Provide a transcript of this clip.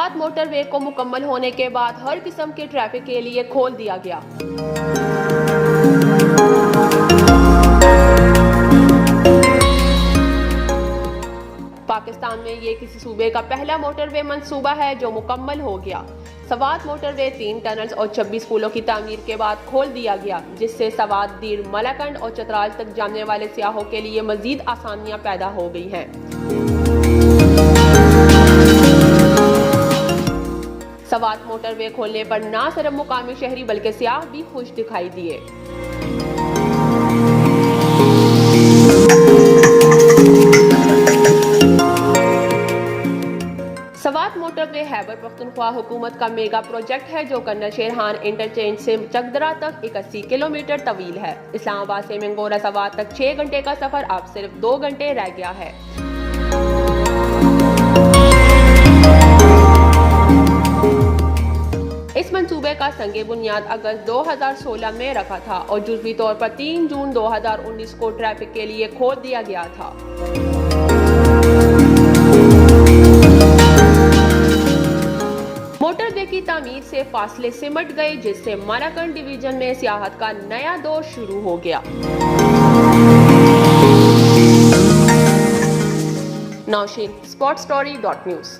Swat motorway को मुकम्मल होने के बाद हर किस्म के ट्रैफिक के लिए खोल दिया गया। पाकिस्तान में ये किसी सूबे का पहला मोटरवे मंसूबा है जो मुकम्मल हो गया। सवात मोटरवे 3 टनल्स और 26 पुलों की तामीर के बाद खोल दिया गया, जिससे सवात, दीर, मलाकंड और चतराल तक जाने वाले सियाहों के लिए मजीद आसानियां पैदा हो गई हैं। सवात मोटरवे खोलने पर न सिर्फ मुकामी शहरी बल्कि सियाह भी खुश दिखाई दिए। सवात मोटरवे खैबर पख्तूनख्वा हुकूमत का मेगा प्रोजेक्ट है जो कर्नल शेरहान इंटरचेंज से चकदरा तक 81 किलोमीटर तवील है। इस्लामाबाद से मंगोरा सवात तक 6 घंटे का सफर अब सिर्फ 2 घंटे रह गया है। इस मंसूबे का संगे बुनियाद अगस्त 2016 में रखा था और जुज़वी तौर पर 3 जून 2019 को ट्रैफिक के लिए खोल दिया गया था। मोटरवे की तामीर से फासले सिमट गए, जिससे मलाकंड डिवीजन में सियाहत का नया दौर शुरू हो गया। नौशीन, sportstory.news।